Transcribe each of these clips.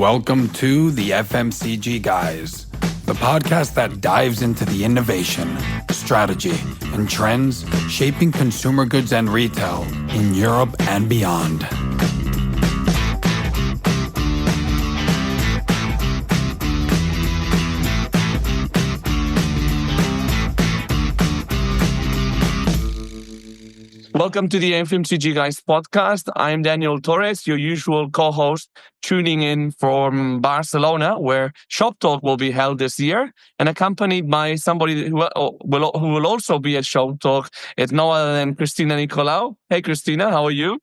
Welcome to the FMCG Guys, the podcast that dives into the innovation, strategy, and trends shaping consumer goods and retail in Europe and beyond. Welcome to the FMCG Guys podcast. I'm Daniel Torres, your usual co-host, tuning in from Barcelona, where Shoptalk will be held this year, and accompanied by somebody who will also be at Shoptalk. It's no other than Christina Nicolau. Hey, Christina, how are you?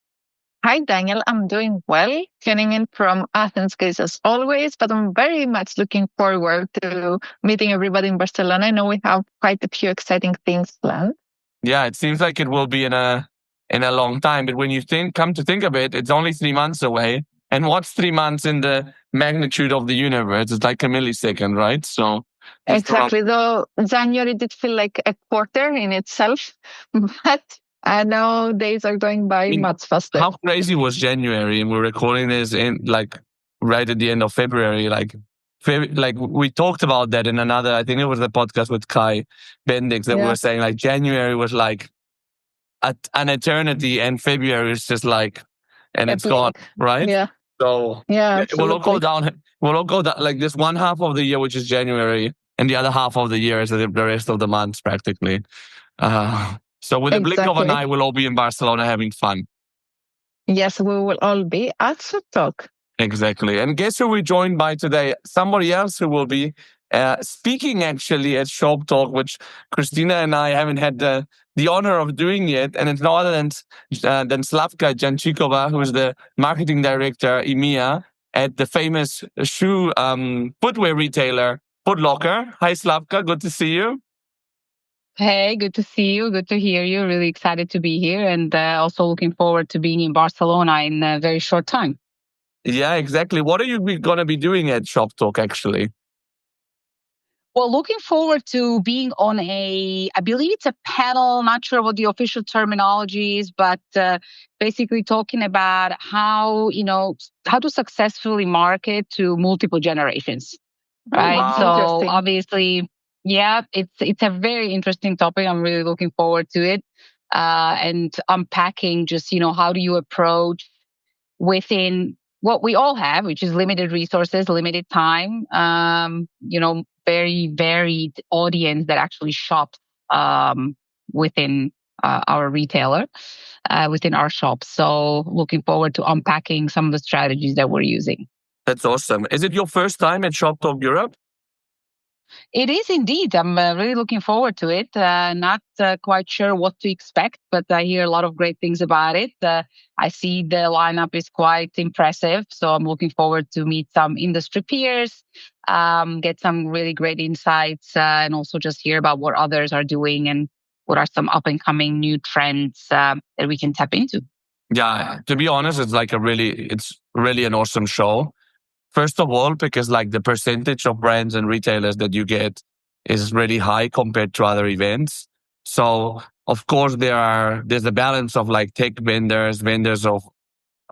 Hi, Daniel. I'm doing well, tuning in from Athens, Greece as always, but I'm very much looking forward to meeting everybody in Barcelona. I know we have quite a few exciting things planned. Yeah, it seems like it will be in a long time, but when you come to think of it, it's only 3 months away. And what's 3 months in the magnitude of the universe? It's like a millisecond, right? So exactly. Though January did feel like a quarter in itself, but I know days are going by much faster. How crazy was January? And we're recording this in right at the end of February. We talked about that in another, I think it was the podcast with Kai Bendix that we were saying January was like an eternity and February is just and it's gone, right? Yeah. So it will all go down. We'll all go down like this one half of the year, which is January, and the other half of the year is the rest of the months practically. So with the blink of an eye, we'll all be in Barcelona having fun. Yes, we will all be at Shoptalk. Exactly. And guess who we're joined by today? Somebody else who will be speaking actually at Shoptalk, which Christina and I haven't had the honor of doing yet. And it's no other than Slavka Jancikova, who is the marketing director, EMEA, at the famous shoe footwear retailer, Foot Locker. Hi, Slavka. Good to see you. Hey, good to see you. Good to hear you. Really excited to be here and also looking forward to being in Barcelona in a very short time. Yeah, exactly. What are you going to be doing at Shoptalk, actually? Well, looking forward to being on I believe it's a panel, not sure what the official terminology is, but basically talking about how to successfully market to multiple generations, right? Wow. So obviously, yeah, it's a very interesting topic. I'm really looking forward to it and unpacking just, how do you approach within what we all have, which is limited resources, limited time, very varied audience that actually shops within our retailer, within our shop. So looking forward to unpacking some of the strategies that we're using. That's awesome. Is it your first time at Shoptalk Europe? It is indeed. I'm really looking forward to it. Not quite sure what to expect, but I hear a lot of great things about it. I see the lineup is quite impressive. So I'm looking forward to meet some industry peers, get some really great insights, and also just hear about what others are doing and what are some up and coming new trends that we can tap into. Yeah, to be honest, it's really an awesome show. First of all, because the percentage of brands and retailers that you get is really high compared to other events. So of course there's a balance of tech vendors of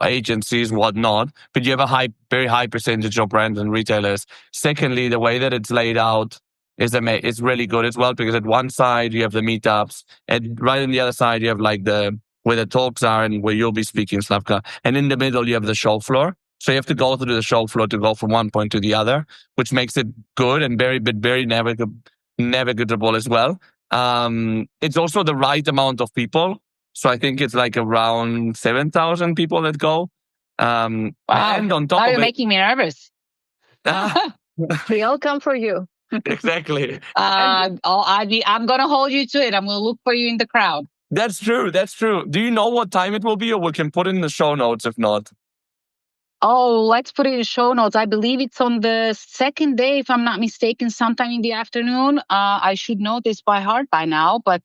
agencies, whatnot, but you have a very high percentage of brands and retailers. Secondly, the way that it's laid out is really good as well, because at one side you have the meetups, and right on the other side you have where the talks are and where you'll be speaking, Slavka, and in the middle you have the show floor. So you have to go through the show floor to go from one point to the other, which makes it good and very navigable as well. It's also the right amount of people. So I think it's around 7,000 people that go. Wow. And on top Now of you're making me nervous. We all come for you. Exactly. I'm going to hold you to it. I'm going to look for you in the crowd. That's true. Do you know what time it will be, or we can put it in the show notes if not? Oh, let's put it in show notes. I believe it's on the second day, if I'm not mistaken, sometime in the afternoon. I should know this by heart by now, but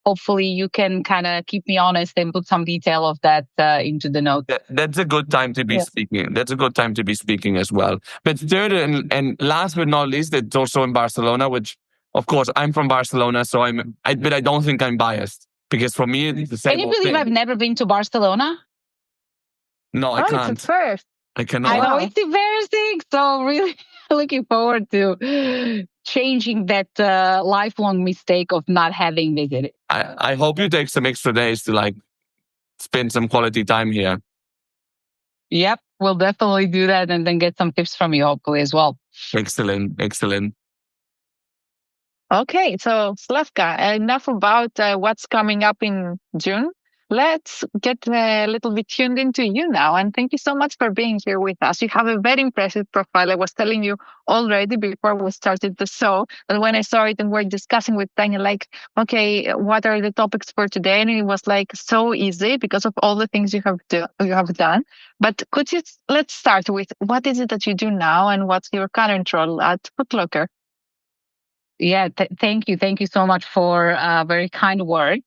hopefully you can kind of keep me honest and put some detail of that into the notes. That's a good time to be speaking. That's a good time to be speaking as well. But third and last but not least, it's also in Barcelona, which of course I'm from Barcelona, so but I don't think I'm biased, because for me it's the same. Can you believe I've never been to Barcelona? No, I can't. It's a first. I I cannot. know Wow. it's embarrassing. So really looking forward to changing that lifelong mistake of not having visited. I hope you take some extra days to like spend some quality time here. Yep, we'll definitely do that and then get some tips from you hopefully as well. Excellent, excellent. Okay, so Slavka, enough about what's coming up in June. Let's get a little bit tuned into you now. And thank you so much for being here with us. You have a very impressive profile. I was telling you already before we started the show that when I saw it and we're discussing with Daniel, like, okay, what are the topics for today? And it was like so easy because of all the things you have done. But let's start with what is it that you do now and what's your current role at Foot Locker? Yeah, thank you. Thank you so much for very kind words.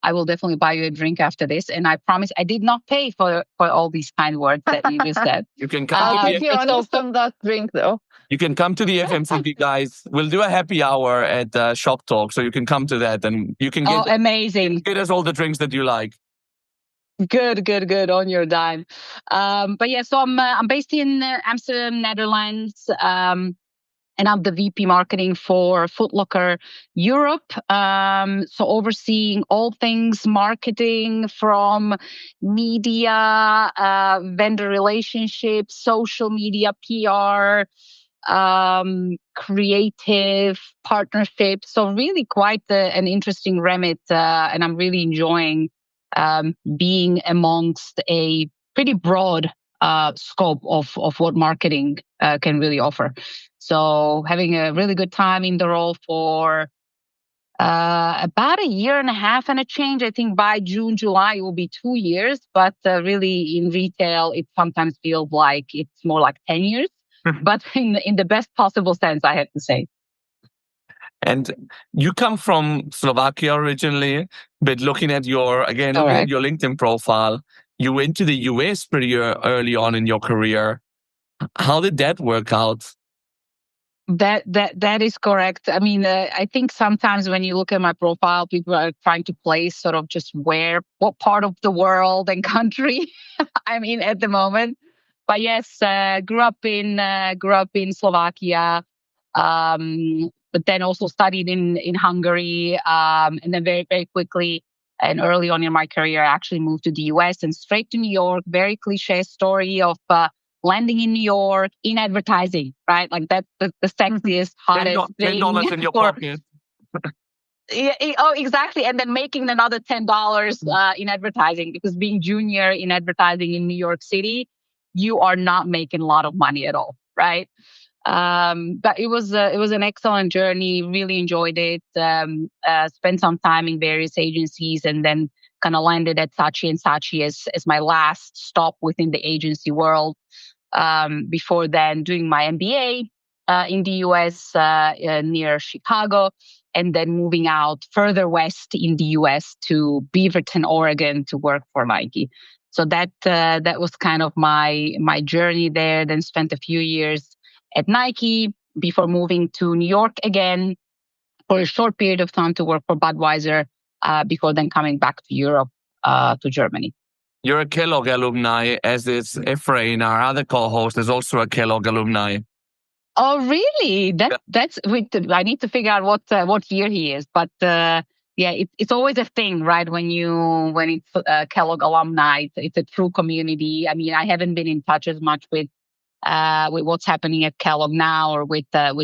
I will definitely buy you a drink after this. And I promise I did not pay for all these kind words that you just said. You can come I'll to keep the you It's honest also, on that drink though. you can come to the FMCG guys. We'll do a happy hour at Shoptalk, so you can come to that and you can amazing. get us all the drinks that you like. Good on your dime. But yeah, so I'm based in Amsterdam, Netherlands. And I'm the VP marketing for Foot Locker Europe. So overseeing all things marketing from media, vendor relationships, social media, PR, creative partnerships. So really quite an interesting remit. And I'm really enjoying being amongst a pretty broad scope of what marketing can really offer. So having a really good time in the role for about a year and a half and a change. I think by June, July, it will be 2 years. But really in retail, it sometimes feels like it's more like 10 years. But in the best possible sense, I have to say. And you come from Slovakia originally, but looking at your LinkedIn profile, you went to the US pretty early on in your career. How did that work out? That is correct. I mean, I think sometimes when you look at my profile, people are trying to place sort of just what part of the world and country I'm in at the moment. But yes, grew up in Slovakia, but then also studied in Hungary, and then very very quickly and early on in my career, I actually moved to the US and straight to New York. Very cliche story of landing in New York in advertising, right? Like that's the sexiest, hottest thing. $10 in your pocket. Yeah, exactly. And then making another $10 in advertising, because being junior in advertising in New York City, you are not making a lot of money at all, right? But it was an excellent journey. Really enjoyed it. Spent some time in various agencies, and then kind of landed at Saatchi & Saatchi as my last stop within the agency world. Before then, doing my MBA in the US near Chicago, and then moving out further west in the US to Beaverton, Oregon, to work for Nike. So that was kind of my journey there. Then spent a few years at Nike before moving to New York again for a short period of time to work for Budweiser before then coming back to Europe, to Germany. You're a Kellogg alumni, as is Efrain, our other co-host, is also a Kellogg alumni. Oh, really? That's. I need to figure out what year he is. But yeah, it's always a thing, right? When it's Kellogg alumni, it's a true community. I mean, I haven't been in touch as much with what's happening at Kellogg now, or with my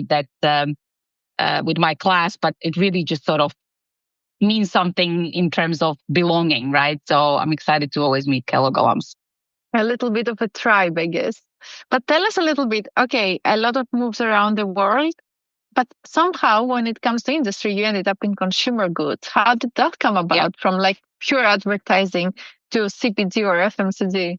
class, but it really just sort of means something in terms of belonging, right? So I'm excited to always meet Kellogg alums. A little bit of a tribe, I guess. But tell us a little bit, okay, a lot of moves around the world, but somehow when it comes to industry, you ended up in consumer goods. How did that come about from like pure advertising to CPG or FMCG?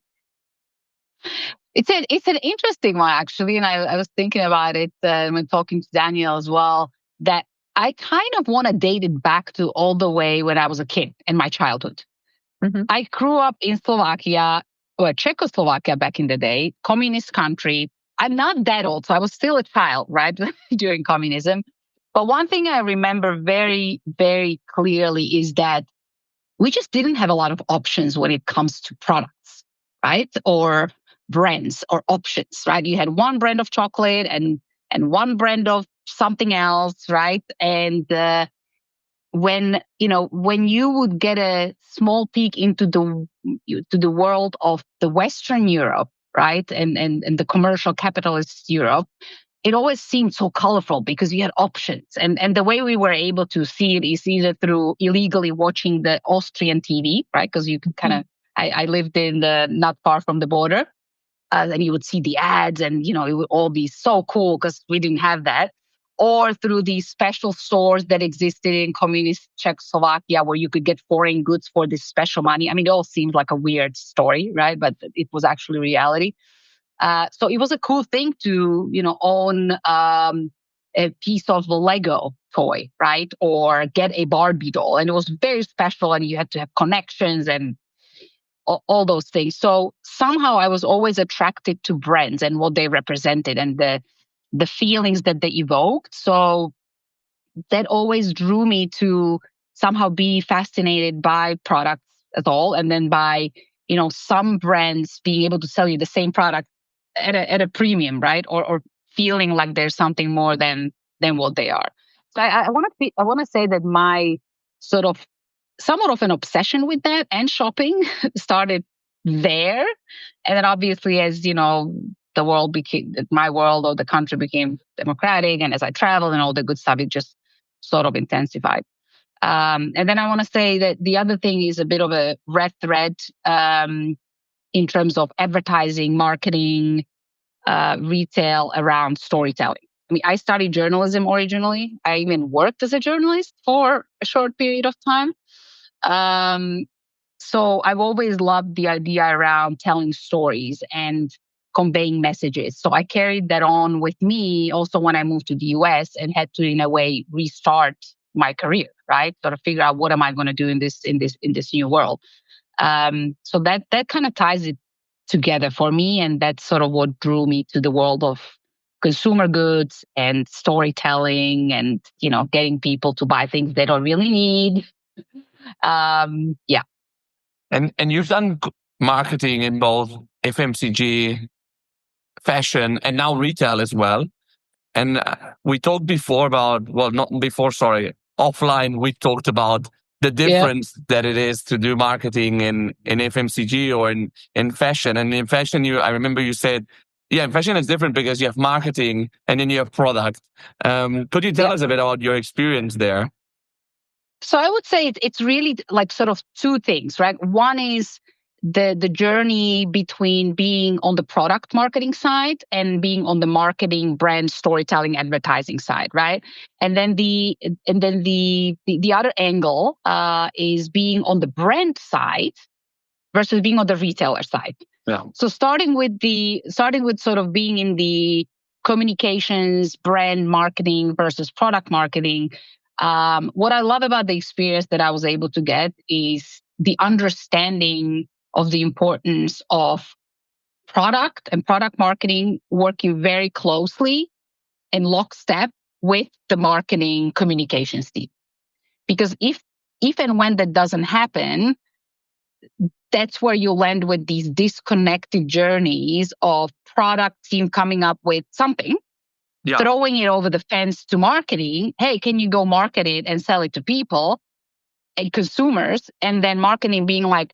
It's an interesting one, actually. And I was thinking about it when talking to Daniel as well, that I kind of want to date it back to all the way when I was a kid in my childhood. Mm-hmm. I grew up in Slovakia, or Czechoslovakia back in the day, communist country. I'm not that old, so I was still a child, right, during communism. But one thing I remember very, very clearly is that we just didn't have a lot of options when it comes to products, right? Or brands or options, right? You had one brand of chocolate and one brand of something else, right? And when you would get a small peek into the world of the Western Europe, right, and the commercial capitalist Europe, it always seemed so colorful because you had options. And the way we were able to see it is either through illegally watching the Austrian TV, right? Because you could kind of, I lived in not far from the border, and you would see the ads, and it would all be so cool because we didn't have that. Or through these special stores that existed in communist Czechoslovakia where you could get foreign goods for this special money. I mean, it all seemed like a weird story, right? But it was actually reality. So it was a cool thing to, own a piece of a Lego toy, right? Or get a Barbie doll. And it was very special, and you had to have connections and all those things. So somehow I was always attracted to brands and what they represented and the feelings that they evoked. So that always drew me to somehow be fascinated by products at all. And then by, some brands being able to sell you the same product at a premium, right? Or feeling like there's something more than what they are. So I want to say that my sort of somewhat of an obsession with that and shopping started there. And then obviously as, the world became, my world or the country became democratic, and as I traveled and all the good stuff, it just sort of intensified. And then I want to say that the other thing is a bit of a red thread in terms of advertising, marketing, retail around storytelling. I mean, I studied journalism originally. I even worked as a journalist for a short period of time. So I've always loved the idea around telling stories and conveying messages. So I carried that on with me also when I moved to the US and had to, in a way, restart my career, right? Sort of figure out what am I going to do in this new world. So that kind of ties it together for me, and that's sort of what drew me to the world of consumer goods and storytelling, and getting people to buy things they don't really need. Yeah. And you've done marketing in both FMCG, fashion, and now retail as well. And we talked before about, well, not before, sorry, offline, we talked about the difference that it is to do marketing in FMCG or in fashion. And in fashion, I remember you said, in fashion it's different because you have marketing and then you have product. Could you tell us a bit about your experience there? So I would say it's really like sort of two things, right? One is the journey between being on the product marketing side and being on the marketing, brand, storytelling, advertising side, right? And then the other angle is being on the brand side versus being on the retailer side. Yeah. So starting with sort of being in the communications, brand marketing versus product marketing. What I love about the experience that I was able to get is the understanding of the importance of product and product marketing working very closely in lockstep with the marketing communications team. Because if and when that doesn't happen, that's where you land with these disconnected journeys of product team coming up with something, throwing it over the fence to marketing. Hey, can you go market it and sell it to people and consumers? And then marketing being like,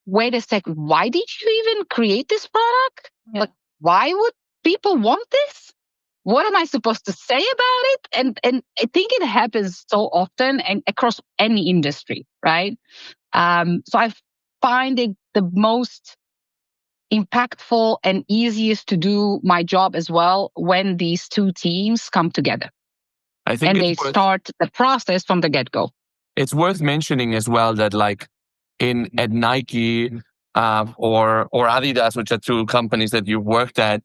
wait a second, why did you even create this product? Yeah. Like, why would people want this? What am I supposed to say about it? And I think it happens so often and across any industry, right? So I find it the most impactful and easiest to do my job as well when these two teams come together. I think and they start the process from the get-go. It's worth mentioning as well that like at Nike or Adidas, which are two companies that you've worked at,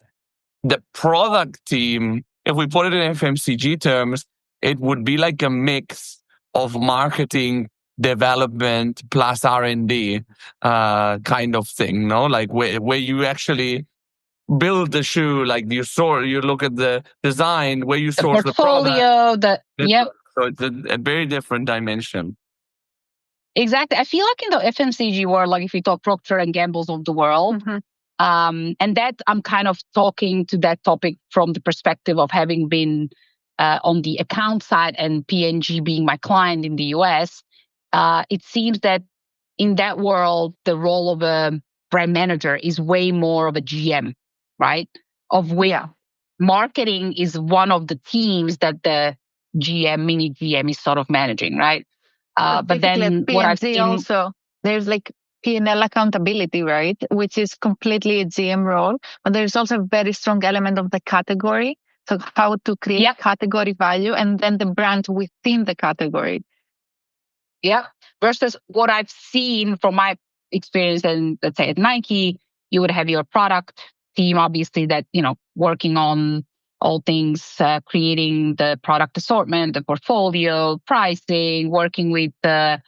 the product team, if we put it in FMCG terms, it would be like a mix of marketing, development plus R&D kind of thing, no? Like where you actually build the shoe, like you look at the design, where you source the portfolio, product. So it's a very different dimension. Exactly. I feel like in the FMCG world, like if you talk Procter and Gamble's of the world, And that I'm kind of talking to that topic from the perspective of having been on the account side and P&G being my client in the US. It seems that in that world, the role of a brand manager is way more of a GM, right? Of which marketing is one of the teams that the GM, mini GM is sort of managing, right? But then what I've seen also, there's like P&L accountability, right? Which is completely a GM role, but there's also a very strong element of the category. So how to create category value and then the brand within the category. Yeah. Versus what I've seen from my experience, and let's say at Nike, you would have your product team, obviously, that, working on all things, creating the product assortment, the portfolio, pricing, working with the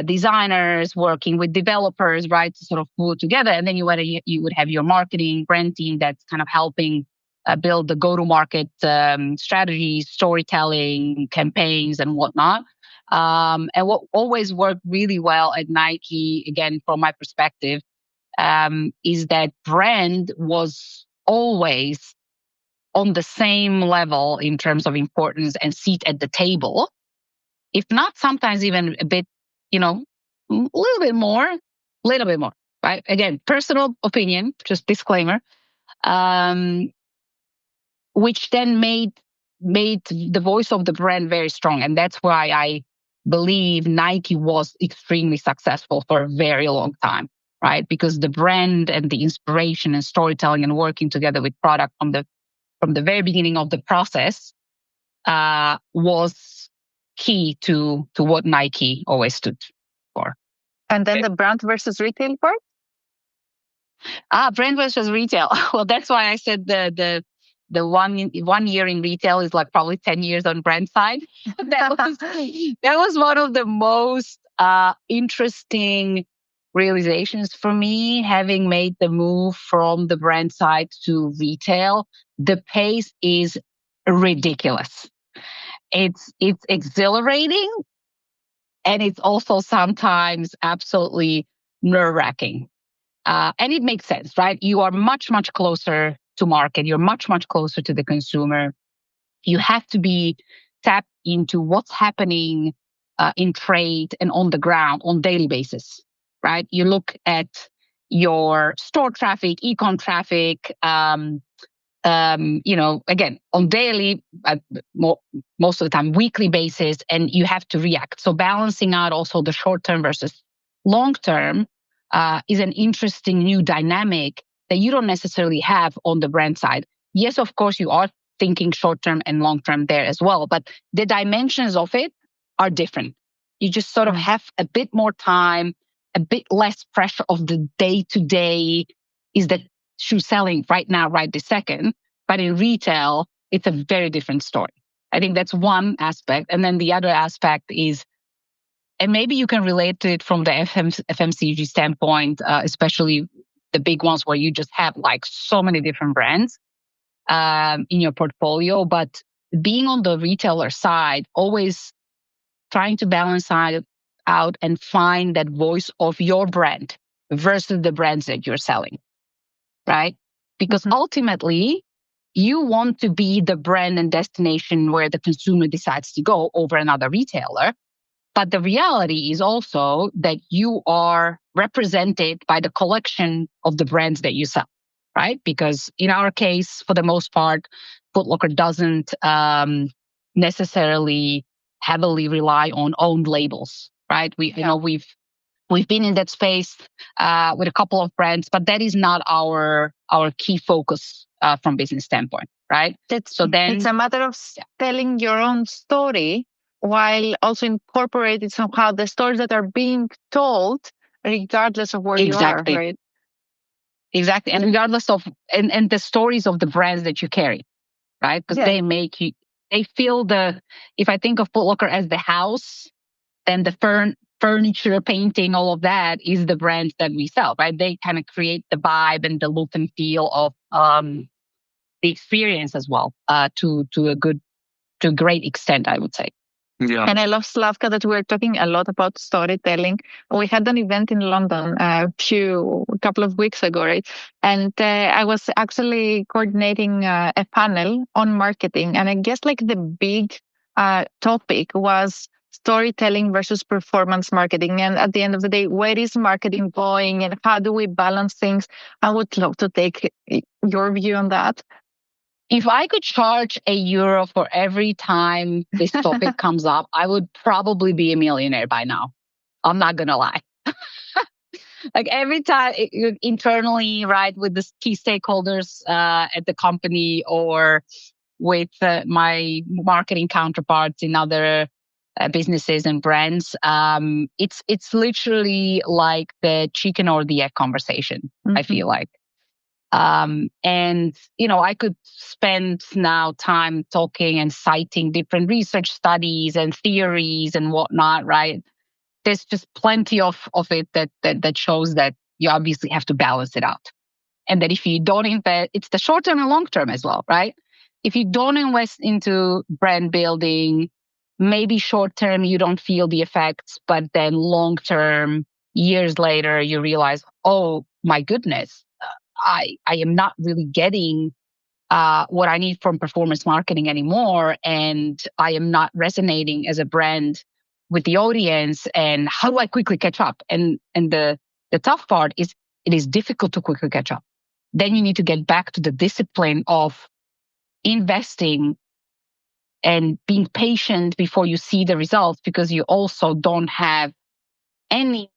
designers, working with developers, right, to sort of pull it together. And then you would have your marketing brand team that's kind of helping build the go-to-market strategies, storytelling, campaigns, and whatnot. And what always worked really well at Nike, again, from my perspective, is that brand was always on the same level in terms of importance and seat at the table. If not, sometimes even a bit, a little bit more, right? Again, personal opinion, just disclaimer, which then made the voice of the brand very strong. And that's why I believe Nike was extremely successful for a very long time, right? Because the brand and the inspiration and storytelling and working together with product from the very beginning of the process was key to what Nike always stood for. And then the brand versus retail part? Brand versus retail. Well, that's why I said the 1 year in retail is like probably 10 years on brand side. That was one of the most interesting realizations for me, having made the move from the brand side to retail. The pace is ridiculous. It's exhilarating, and it's also sometimes absolutely nerve-wracking. And it makes sense, right? You are much, much closer to market. You're much, much closer to the consumer. You have to be tapped into what's happening in trade and on the ground on daily basis, right? You look at your store traffic, e-com traffic, again, on daily, most of the time, weekly basis, and you have to react. So balancing out also the short term versus long term is an interesting new dynamic that you don't necessarily have on the brand side. Yes, of course, you are thinking short term and long term there as well, but the dimensions of it are different. You just sort of have a bit more time, a bit less pressure of the day to day. Is that shoe selling right now, right this second? But in retail, it's a very different story. I think that's one aspect. And then the other aspect is, and maybe you can relate to it from the FMCG standpoint, especially the big ones where you just have like so many different brands in your portfolio. But being on the retailer side, always trying to balance out and find that voice of your brand versus the brands that you're selling, right? Because ultimately, you want to be the brand and destination where the consumer decides to go over another retailer. But the reality is also that you are represented by the collection of the brands that you sell, right? Because in our case, for the most part, Foot Locker doesn't necessarily heavily rely on owned labels, right? We've been in that space with a couple of brands, but that is not our key focus from business standpoint, right? It's a matter of telling your own story while also incorporating somehow the stories that are being told, regardless of where you are, right? Exactly, and regardless of and the stories of the brands that you carry, right? Because they make you. They feel if I think of Foot Locker as the house, then the furniture, painting, all of that is the brands that we sell, right? They kind of create the vibe and the look and feel of the experience as well, to a great extent, I would say. Yeah. And I love, Slavka, that we're talking a lot about storytelling. We had an event in London a couple of weeks ago, right? And I was actually coordinating a panel on marketing. And I guess like the big topic was storytelling versus performance marketing. And at the end of the day, where is marketing going and how do we balance things? I would love to take your view on that. If I could charge €1 for every time this topic comes up, I would probably be a millionaire by now. I'm not going to lie. Like every time internally, right, with the key stakeholders at the company or with my marketing counterparts in other businesses and brands, it's literally like the chicken or the egg conversation, I feel like. And, I could spend now time talking and citing different research studies and theories and whatnot, right? There's just plenty of it that shows that you obviously have to balance it out. And that if you don't invest, it's the short term and long term as well, right? If you don't invest into brand building, maybe short term you don't feel the effects, but then long term, years later, you realize, oh my goodness, I am not really getting what I need from performance marketing anymore. And I am not resonating as a brand with the audience. And how do I quickly catch up? And the tough part is it is difficult to quickly catch up. Then you need to get back to the discipline of investing and being patient before you see the results, because you also don't have any,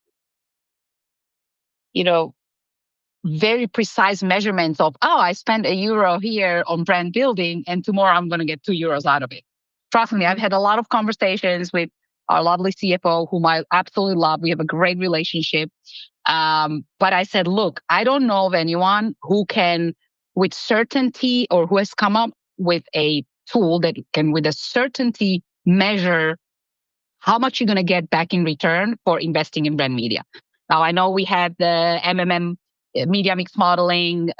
very precise measurements of, I spent €1 here on brand building and tomorrow I'm going to get €2 out of it. Trust me, I've had a lot of conversations with our lovely CFO, whom I absolutely love. We have a great relationship. But I said, look, I don't know of anyone who can with certainty or who has come up with a tool that can with a certainty measure how much you're going to get back in return for investing in brand media. Now, I know we have the media mix modeling,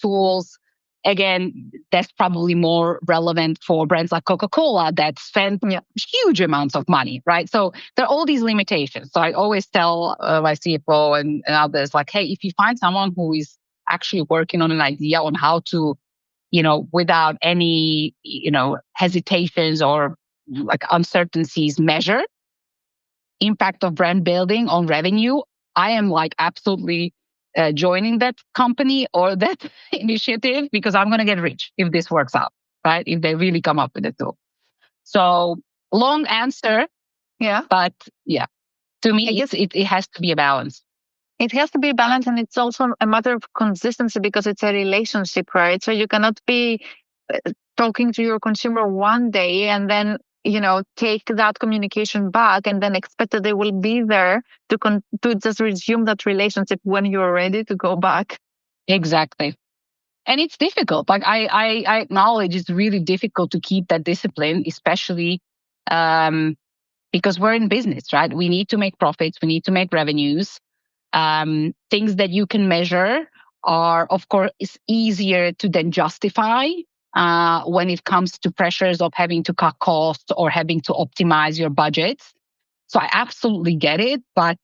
tools. Again, that's probably more relevant for brands like Coca-Cola that spend huge amounts of money, right? So there are all these limitations. So I always tell my CFO and others, like, hey, if you find someone who is actually working on an idea on how to, without any, hesitations or like uncertainties, measure impact of brand building on revenue, I am like absolutely joining that company or that initiative, because I'm going to get rich if this works out, right? If they really come up with a tool. So long answer. Yeah. But to me, it has to be a balance. It has to be a balance, and it's also a matter of consistency because it's a relationship, right? So you cannot be talking to your consumer one day and then take that communication back and then expect that they will be there to just resume that relationship when you're ready to go back. Exactly. And it's difficult. Like I acknowledge it's really difficult to keep that discipline, especially because we're in business, right? We need to make profits. We need to make revenues. Things that you can measure are, of course, it's easier to then justify when it comes to pressures of having to cut costs or having to optimize your budgets. So I absolutely get it, but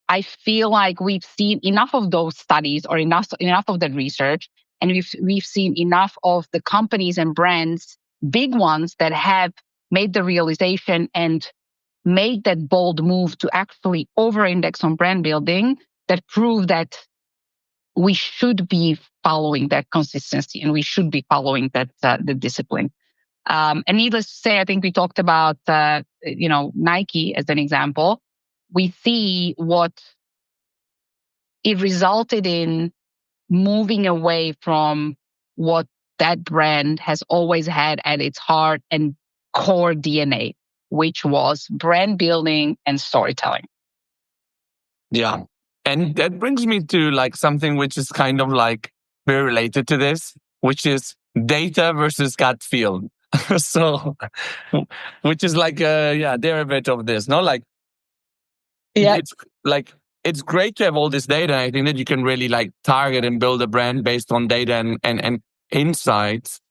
I feel like we've seen enough of those studies or enough of that research, and we've seen enough of the companies and brands, big ones, that have made the realization and made that bold move to actually over-index on brand building, that prove that we should be following that consistency and we should be following that the discipline. And needless to say, I think we talked about Nike as an example. We see what it resulted in, moving away from what that brand has always had at its heart and core DNA, which was brand building and storytelling. Yeah. And that brings me to like something which is kind of like very related to this, which is data versus gut feel. So, which is like a derivative of this, no? Like, it's great to have all this data. I think that you can really like target and build a brand based on data and insights.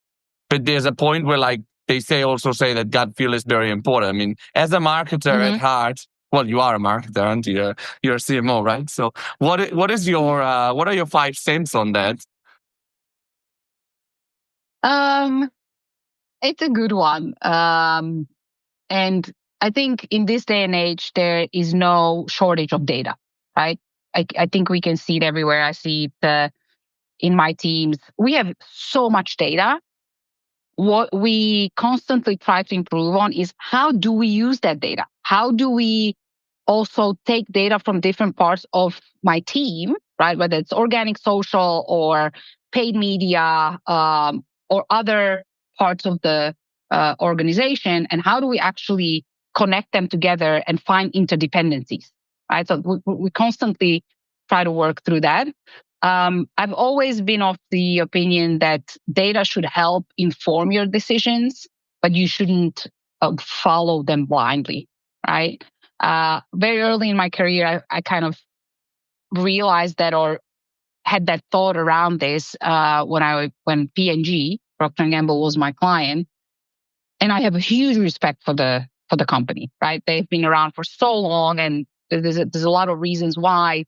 But there's a point where like they say that gut feel is very important. I mean, as a marketer at heart, well, you are a marketer, aren't you? You're a CMO, right? So what are your 5 cents on that? It's a good one. And I think in this day and age, there is no shortage of data, right? I think we can see it everywhere. I see it in my teams. We have so much data. What we constantly try to improve on is how do we use that data? How do we also take data from different parts of my team, right? Whether it's organic social or paid media or other parts of the organization, and how do we actually connect them together and find interdependencies, right? So we constantly try to work through that. I've always been of the opinion that data should help inform your decisions, but you shouldn't follow them blindly, right? Very early in my career, I kind of realized that, or had that thought around this when P&G, Procter & Gamble, was my client, and I have a huge respect for the company, right? They've been around for so long, and there's a lot of reasons why.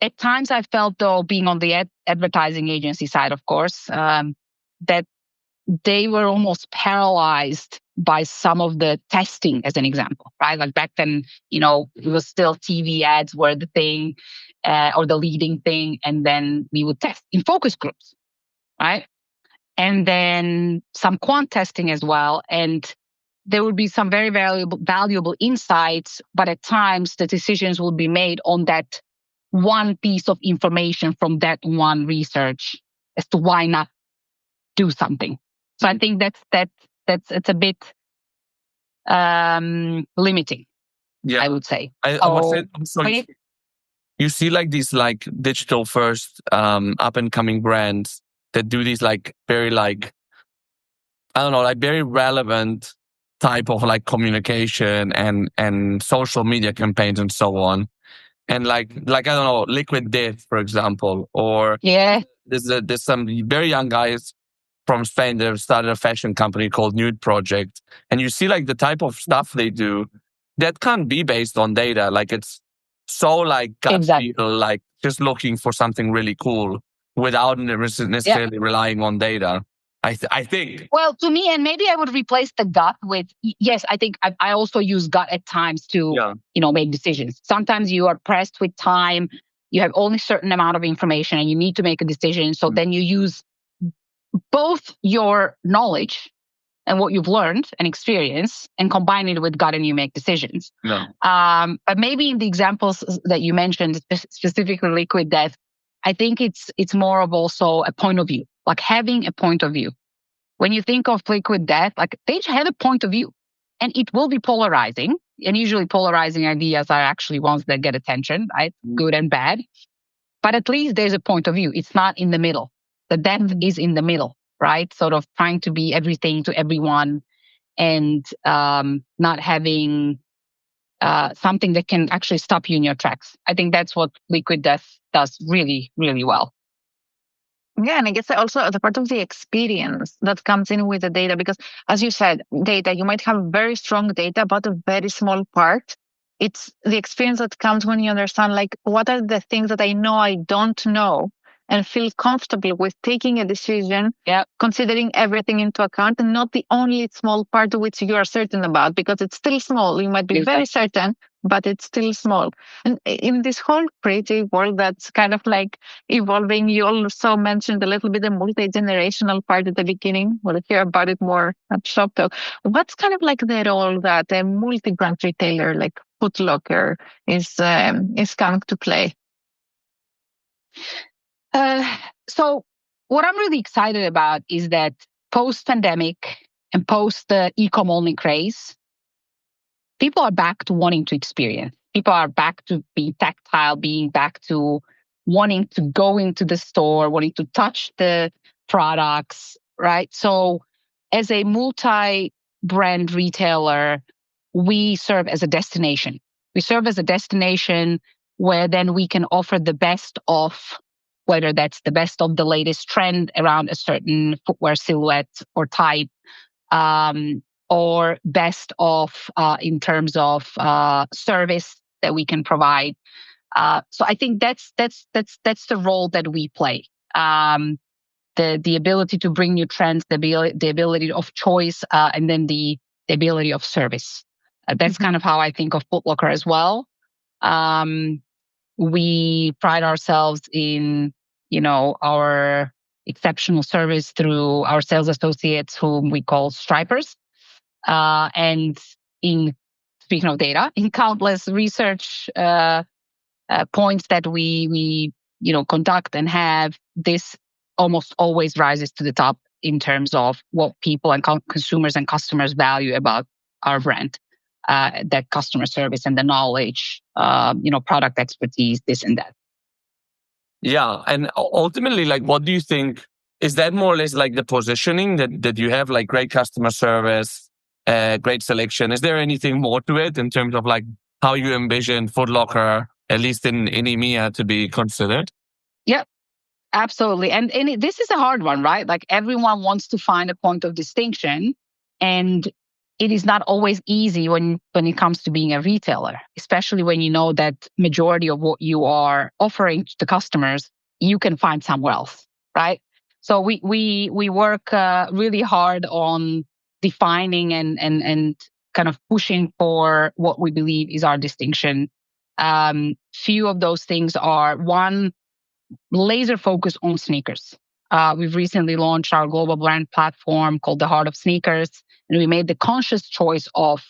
At times, I felt, though, being on the advertising agency side, of course, that they were almost paralyzed by some of the testing, as an example, right? Like back then, it was still TV ads were the thing or the leading thing. And then we would test in focus groups, right? And then some quant testing as well. And there would be some very valuable insights, but at times the decisions would be made on that one piece of information from that one research as to why not do something. So I think it's a bit limiting. Yeah, I would say. I must say, sorry. You see like these like digital first up and coming brands that do these like very like, I don't know, like very relevant type of like communication and social media campaigns and so on. And like I don't know, Liquid Death, for example, or there's some very young guys from Spain that have started a fashion company called Nude Project, and you see like the type of stuff they do that can't be based on data. Like it's so like gut feel, like just looking for something really cool without necessarily relying on data. I think. Well, to me, and maybe I would replace the gut with, yes, I think I also use gut at times to, make decisions. Sometimes you are pressed with time, you have only a certain amount of information and you need to make a decision. So then you use both your knowledge and what you've learned and experienced and combine it with gut and you make decisions. But maybe in the examples that you mentioned, specifically Liquid Death, I think it's more of also a point of view, like having a point of view. When you think of Liquid Death, like they have a point of view and it will be polarizing. And usually polarizing ideas are actually ones that get attention, right? Good and bad. But at least there's a point of view. It's not in the middle. The death is in the middle, right? Sort of trying to be everything to everyone and not having something that can actually stop you in your tracks. I think that's what Liquid Death does really, really well. Yeah, and I guess also the part of the experience that comes in with the data, because as you said, data, you might have very strong data, but a very small part. It's the experience that comes when you understand, like, what are the things that I know I don't know and feel comfortable with taking a decision, considering everything into account and not the only small part which you are certain about, because it's still small. You might be very certain, but it's still small. And in this whole creative world that's kind of like evolving, you also mentioned a little bit the multi-generational part at the beginning. We'll hear about it more at Shoptalk. What's kind of like the role that a multi-brand retailer like Foot Locker is coming to play? So what I'm really excited about is that post-pandemic and post the e-com only craze, people are back to wanting to experience. People are back to being tactile, being back to wanting to go into the store, wanting to touch the products, right? So as a multi-brand retailer, we serve as a destination. We serve as a destination where then we can offer the best of whether that's the best of the latest trend around a certain footwear silhouette or type, or best of in terms of service that we can provide. So I think that's the role that we play. The ability to bring new trends, the ability of choice, and then the ability of service. That's kind of how I think of Foot Locker as well. We pride ourselves in, our exceptional service through our sales associates, whom we call stripers. And in speaking of data, in countless research points that we conduct and have, this almost always rises to the top in terms of what people and consumers and customers value about our brand. That customer service and the knowledge, product expertise, this and that. Yeah. And ultimately, like, what do you think? Is that more or less like the positioning that you have, like great customer service, great selection? Is there anything more to it in terms of like how you envision Foot Locker, at least in EMEA, to be considered? Yeah, absolutely. And this is a hard one, right? Like everyone wants to find a point of distinction, and it is not always easy when it comes to being a retailer, especially when you know that majority of what you are offering to the customers, you can find somewhere else, right? So we work really hard on defining and kind of pushing for what we believe is our distinction. Few of those things are: one, laser focus on sneakers. We've recently launched our global brand platform called The Heart of Sneakers, and we made the conscious choice of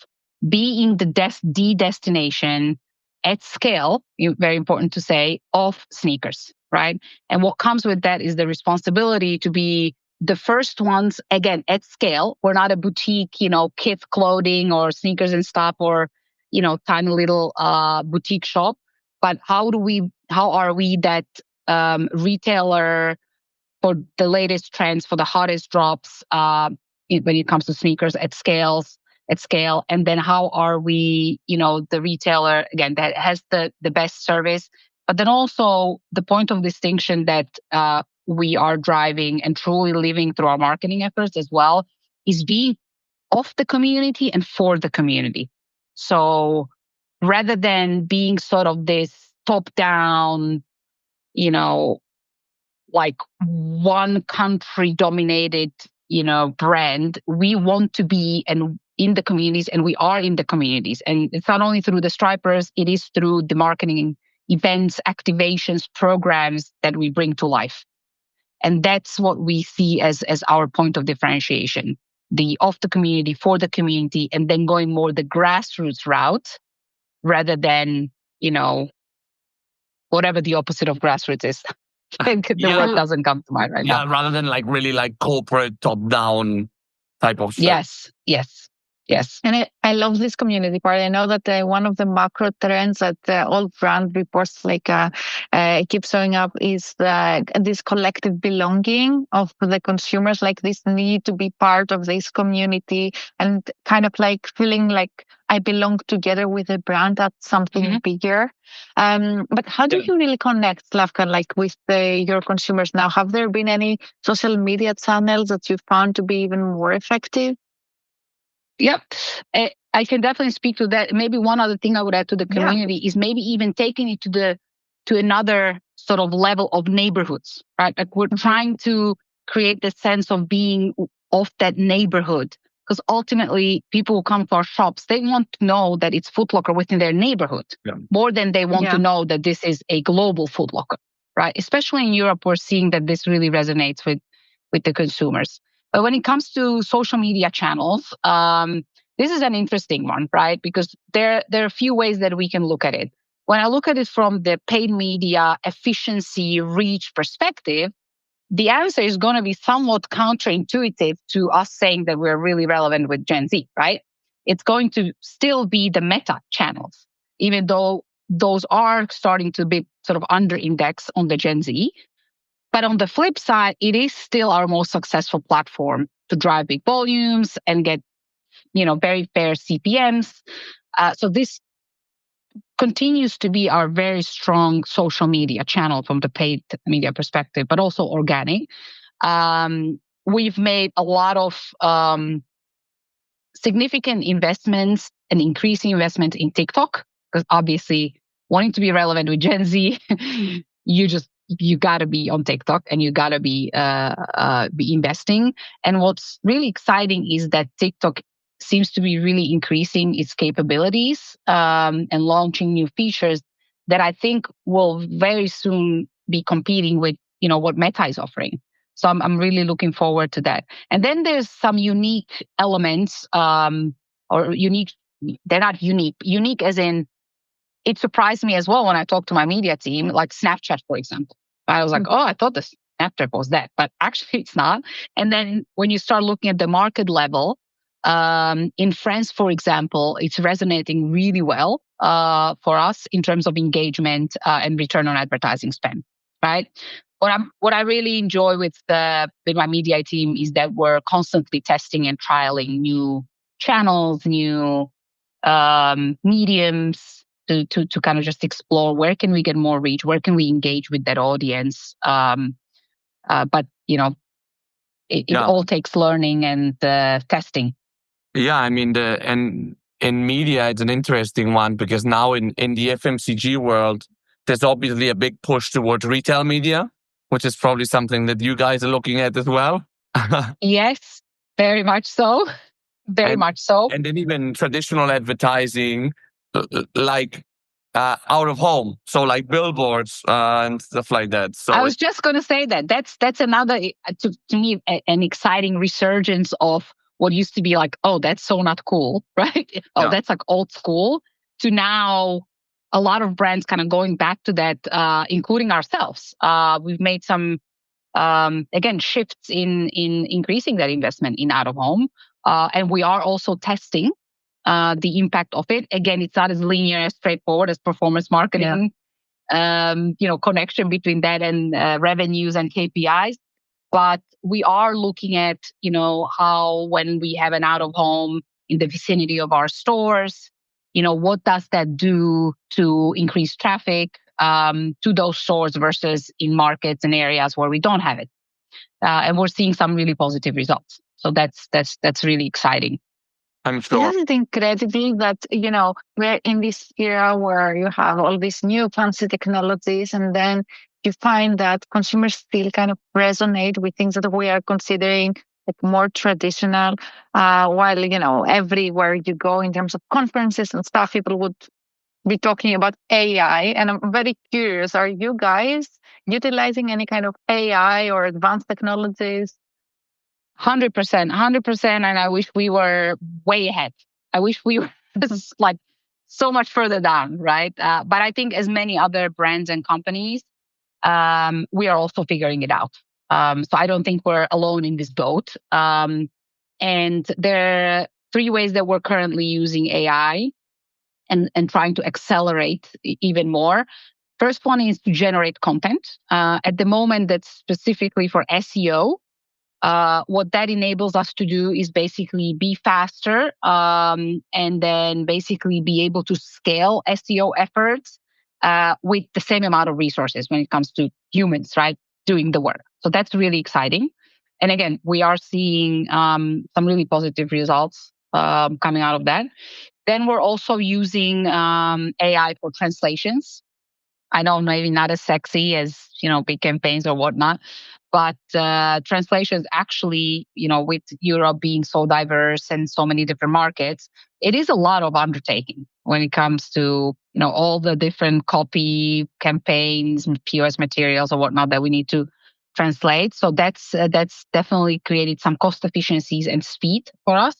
being the destination at scale, very important to say, of sneakers, right? And what comes with that is the responsibility to be the first ones, again, at scale. We're not a boutique, kith clothing or sneakers and stuff, or, tiny little boutique shop. But how are we that retailer for the latest trends, for the hottest drops, when it comes to sneakers at scale? And then how are we, the retailer, again, that has the best service, but then also the point of distinction that we are driving and truly living through our marketing efforts as well is being of the community and for the community. So rather than being sort of this top-down, like one country dominated, brand, we want to be in the communities, and we are in the communities. And it's not only through the stripers, it is through the marketing events, activations, programs that we bring to life. And that's what we see as our point of differentiation: the of the community, for the community, and then going more the grassroots route rather than, whatever the opposite of grassroots is. The word doesn't come to mind right now. Yeah, rather than like really like corporate top-down type of stuff. Yes. And I love this community part. I know that one of the macro trends that all brand reports keep showing up is this collective belonging of the consumers, like this need to be part of this community and kind of like feeling like I belong together with a brand that's something bigger. But how do you really connect, Slavka, like with your consumers now? Have there been any social media channels that you found to be even more effective? Yep. I can definitely speak to that. Maybe one other thing I would add to the community is maybe even taking it to another sort of level of neighborhoods, right? Like we're trying to create the sense of being of that neighborhood, because ultimately people who come to our shops, they want to know that it's Foot Locker within their neighborhood more than they want to know that this is a global Foot Locker, right? Especially in Europe, we're seeing that this really resonates with the consumers. But when it comes to social media channels, this is an interesting one, right? Because there are a few ways that we can look at it. When I look at it from the paid media efficiency reach perspective, the answer is going to be somewhat counterintuitive to us saying that we're really relevant with Gen Z, right? It's going to still be the meta channels, even though those are starting to be sort of under index on the Gen Z. But on the flip side, it is still our most successful platform to drive big volumes and get, very fair CPMs. So this continues to be our very strong social media channel from the paid media perspective, but also organic. We've made a lot of significant investments and increasing investment in TikTok, because obviously wanting to be relevant with Gen Z, you got to be on TikTok and you got to be investing. And what's really exciting is that TikTok seems to be really increasing its capabilities and launching new features that I think will very soon be competing with what Meta is offering. So I'm really looking forward to that. And then there's some unique elements, or unique. They're not unique. Unique as in, it surprised me as well when I talked to my media team, like Snapchat, for example. I was like, oh, I thought the Snapchat was that, but actually it's not. And then when you start looking at the market level, in France, for example, it's resonating really well for us in terms of engagement and return on advertising spend, right? What I really enjoy with my media team is that we're constantly testing and trialing new channels, new mediums to kind of just explore where can we get more reach, where can we engage with that audience. But it all takes learning and testing. Yeah, I mean, and in media, it's an interesting one because now in the FMCG world, there's obviously a big push towards retail media, which is probably something that you guys are looking at as well. Yes, very much so. Very much so. And then even traditional advertising, like out of home, so like billboards and stuff like that. So I was just going to say that's another, to me, an exciting resurgence of what used to be like, oh, that's so not cool, right? Oh, that's like old school, to now a lot of brands kind of going back to that, including ourselves. We've made some, again, shifts in increasing that investment in out of home. And we are also testing the impact of it. Again, it's not as linear, as straightforward as performance marketing, connection between that and revenues and KPIs. But we are looking at, how when we have an out of home in the vicinity of our stores, what does that do to increase traffic to those stores versus in markets and areas where we don't have it. And we're seeing some really positive results. So that's really exciting. I'm sure. Isn't it incredible that, we're in this era where you have all these new fancy technologies, and then you find that consumers still kind of resonate with things that we are considering like more traditional, while, everywhere you go in terms of conferences and stuff, people would be talking about AI. And I'm very curious, are you guys utilizing any kind of AI or advanced technologies? 100%. And I wish we were way ahead. I wish we were like so much further down, right? But I think as many other brands and companies, we are also figuring it out. So I don't think we're alone in this boat. And there are 3 ways that we're currently using AI and trying to accelerate even more. First one is to generate content. At the moment, that's specifically for SEO. What that enables us to do is basically be faster and then basically be able to scale SEO efforts with the same amount of resources when it comes to humans, right, doing the work. So that's really exciting. And again, we are seeing some really positive results coming out of that. Then we're also using AI for translations. I know maybe not as sexy as, big campaigns or whatnot, but translations actually, with Europe being so diverse and so many different markets, it is a lot of undertaking when it comes to, all the different copy campaigns, POS materials or whatnot that we need to translate. So that's definitely created some cost efficiencies and speed for us.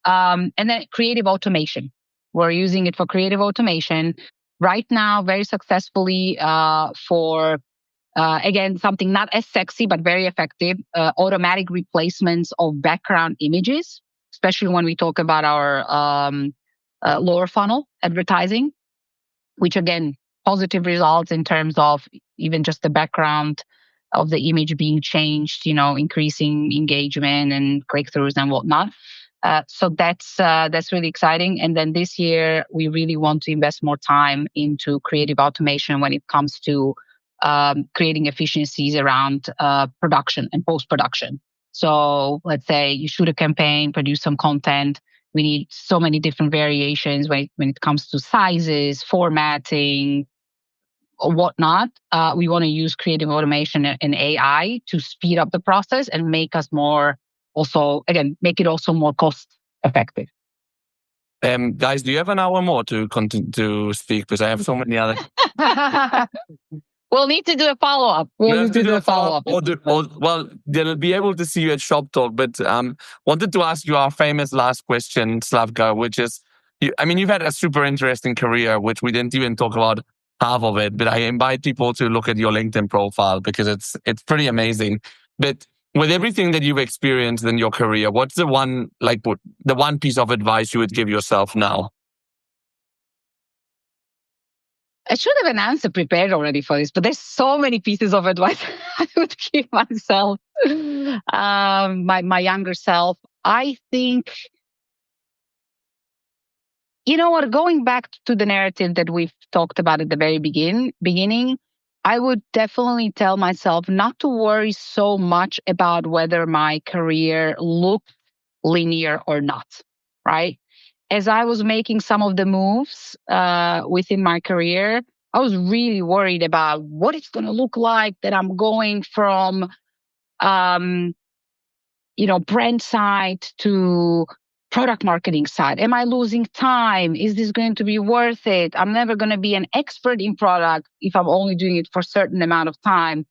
And then creative automation. We're using it for creative automation right now very successfully for, again, something not as sexy, but very effective, automatic replacements of background images, especially when we talk about our lower funnel advertising, which again, positive results in terms of even just the background of the image being changed, increasing engagement and click-throughs and whatnot. So that's really exciting. And then this year, we really want to invest more time into creative automation when it comes to creating efficiencies around production and post-production. So let's say you shoot a campaign, produce some content. We need so many different variations when it comes to sizes, formatting, or whatnot. We want to use creative automation and AI to speed up the process and make us more make it also more cost effective. Guys, do you have an hour more to continue to speak? Because I have so many other. We'll need to do a follow-up. Well, they'll be able to see you at Shoptalk. But wanted to ask you our famous last question, Slavka, which is, you've had a super interesting career, which we didn't even talk about half of it. But I invite people to look at your LinkedIn profile because it's pretty amazing. But with everything that you've experienced in your career, what's the one piece of advice you would give yourself now? I should have an answer prepared already for this, but there's so many pieces of advice I would give myself, my younger self. I think, you know what, going back to the narrative that we've talked about at the very beginning, I would definitely tell myself not to worry so much about whether my career looked linear or not, right? As I was making some of the moves within my career, I was really worried about what it's going to look like that I'm going from, brand side to product marketing side. Am I losing time? Is this going to be worth it? I'm never going to be an expert in product if I'm only doing it for a certain amount of time.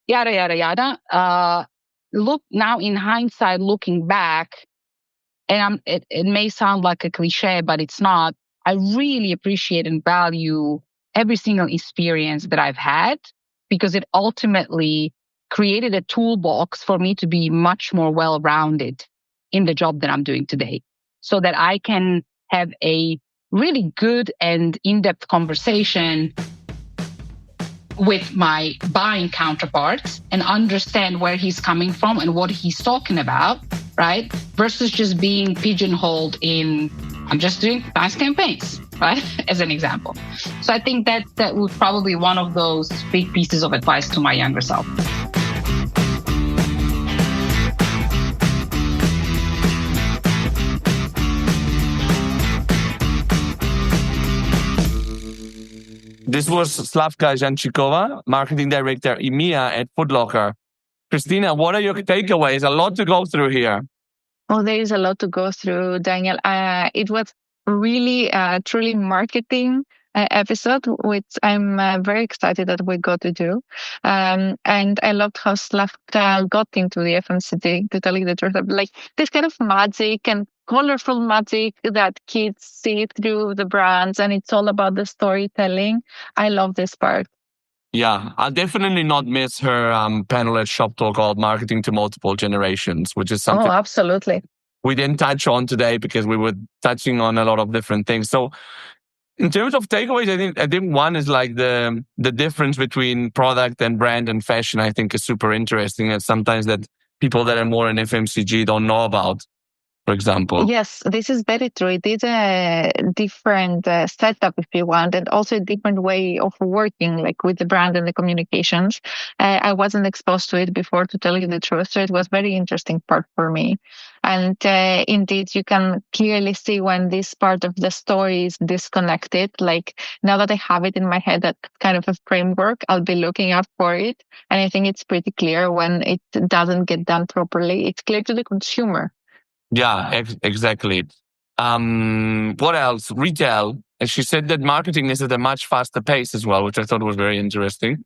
Yada, yada, yada. Look now in hindsight, looking back, and it may sound like a cliche, but it's not. I really appreciate and value every single experience that I've had because it ultimately created a toolbox for me to be much more well-rounded in the job that I'm doing today so that I can have a really good and in-depth conversation with my buying counterparts and understand where he's coming from and what he's talking about, right? Versus just being pigeonholed in, I'm just doing nice campaigns, right? As an example. So I think that would probably be one of those big pieces of advice to my younger self. This was Slavka Jancikova, Marketing Director EMEA at Foot Locker. Christina, what are your takeaways? A lot to go through here. Oh, there is a lot to go through, Daniel. It was really truly marketing episode, which I'm very excited that we got to do. And I loved how Slavka got into the FMCG, to tell you the truth. Like this kind of magic and colorful magic that kids see through the brands, and it's all about the storytelling. I love this part. Yeah, I'll definitely not miss her panel at Shoptalk called Marketing to Multiple Generations, which is something absolutely we didn't touch on today because we were touching on a lot of different things. So in terms of takeaways, I think one is like the difference between product and brand and fashion, I think is super interesting. And sometimes that people that are more in FMCG don't know about, for example. Yes, this is very true. It is a different setup, if you want, and also a different way of working, like with the brand and the communications. I wasn't exposed to it before, to tell you the truth, so it was very interesting part for me. And indeed, you can clearly see when this part of the story is disconnected. Like now that I have it in my head, that kind of a framework, I'll be looking out for it. And I think it's pretty clear when it doesn't get done properly. It's clear to the consumer. Yeah, exactly. What else? Retail. And she said that marketing is at a much faster pace as well, which I thought was very interesting.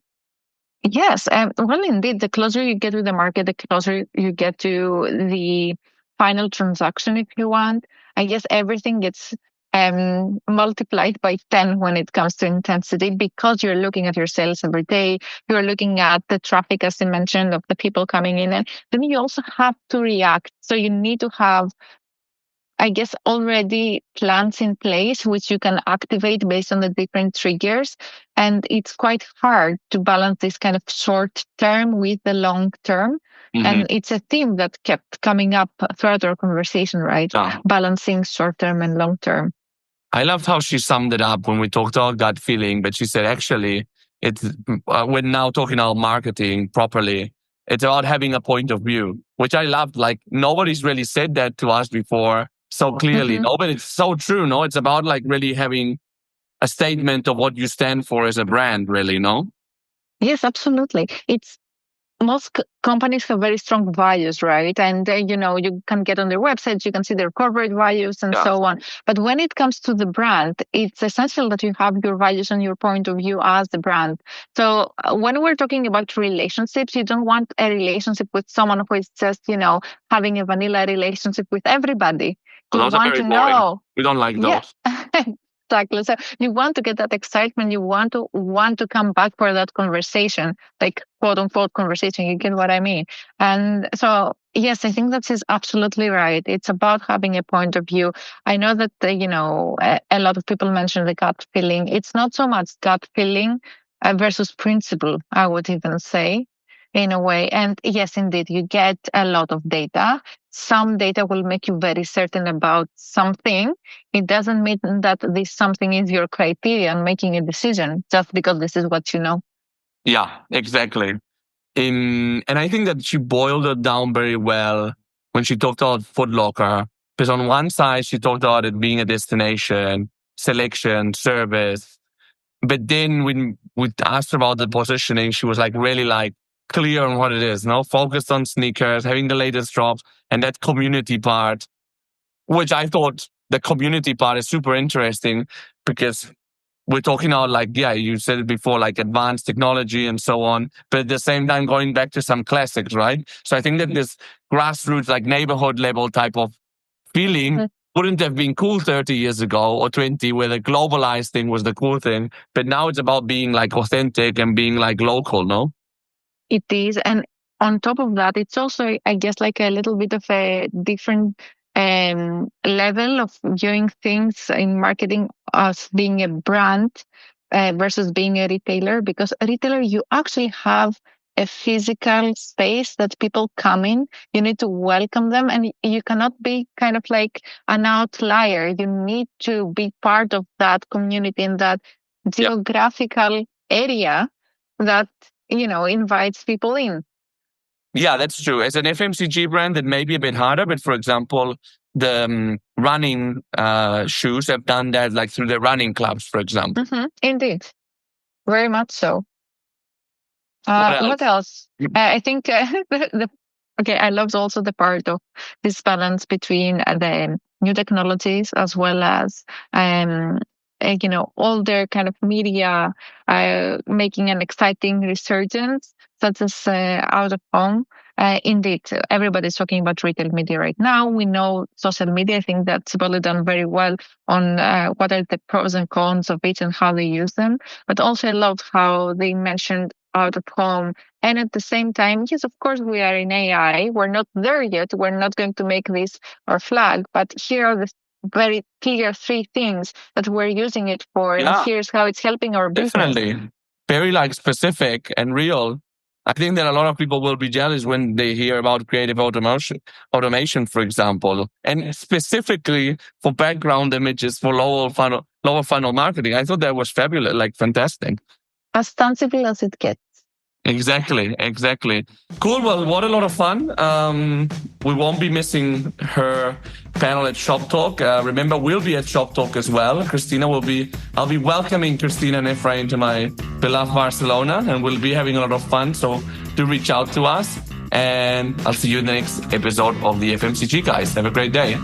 Yes. Well, indeed, the closer you get to the market, the closer you get to the final transaction, if you want. I guess everything gets multiplied by 10 when it comes to intensity because you're looking at your sales every day. You're looking at the traffic, as you mentioned, of the people coming in. And then you also have to react. So you need to have I guess, already plans in place, which you can activate based on the different triggers. And it's quite hard to balance this kind of short term with the long term. Mm-hmm. And it's a theme that kept coming up throughout our conversation, right? Yeah. Balancing short term and long term. I loved how she summed it up when we talked about gut feeling, but she said, actually, we're now talking about marketing properly. It's about having a point of view, which I loved. Like, nobody's really said that to us before so clearly. Mm-hmm. No, but it's so true. No, it's about like really having a statement of what you stand for as a brand, really, no? Yes, absolutely. Most companies have very strong values, right? And, you can get on their websites, you can see their corporate values and so on. But when it comes to the brand, it's essential that you have your values and your point of view as the brand. So when we're talking about relationships, you don't want a relationship with someone who is just, having a vanilla relationship with everybody. You those want are very to boring. know. We don't like those. Yeah. Exactly. So you want to get that excitement. You want to come back for that conversation, like quote unquote conversation. You get what I mean? And so, yes, I think that is absolutely right. It's about having a point of view. I know that, a lot of people mention the gut feeling. It's not so much gut feeling versus principle, I would even say, in a way. And yes, indeed, you get a lot of data. Some data will make you very certain about something. It doesn't mean that this something is your criteria in making a decision just because this is what you know. Yeah, exactly. And I think that she boiled it down very well when she talked about Foot Locker. Because on one side, she talked about it being a destination, selection, service. But then when we asked her about the positioning, she was like really like clear on what it is, no? Focused on sneakers, having the latest drops, and that community part, which I thought the community part is super interesting because we're talking about like, yeah, you said it before, like advanced technology and so on, but at the same time going back to some classics, right? So I think that this grassroots, like neighborhood level type of feeling wouldn't have been cool 30 years ago or 20, where the globalized thing was the cool thing. But now it's about being like authentic and being like local, no? It is. And on top of that, it's also, I guess, like a little bit of a different level of viewing things in marketing as being a brand versus being a retailer. Because a retailer, you actually have a physical space that people come in. You need to welcome them, and you cannot be kind of like an outlier. You need to be part of that community in that geographical area that invites people in. Yeah, that's true. As an FMCG brand, it may be a bit harder, but for example, the running shoes have done that like through the running clubs, for example. Mm-hmm. Indeed. Very much so. What else? I think I loved also the part of this balance between the new technologies as well as older kind of media making an exciting resurgence, such as out of home. Indeed, everybody's talking about retail media right now. We know social media. I think that's probably done very well on what are the pros and cons of it and how they use them. But also I loved how they mentioned out of home. And at the same time, yes, of course, we are in AI. We're not there yet. We're not going to make this our flag. But here are the very clear 3 things that we're using it for. Yeah, and here's how it's helping our business. Definitely. Very like specific and real. I think that a lot of people will be jealous when they hear about creative automation, for example, and specifically for background images for lower funnel marketing. I thought that was fabulous, like fantastic. As tangible as it gets. Exactly. Cool. Well, what a lot of fun. We won't be missing her panel at Shoptalk. Remember, we'll be at Shoptalk as well. I'll be welcoming Christina and Ephraim to my beloved Barcelona, and we'll be having a lot of fun. So do reach out to us, and I'll see you in the next episode of the FMCG guys. Have a great day.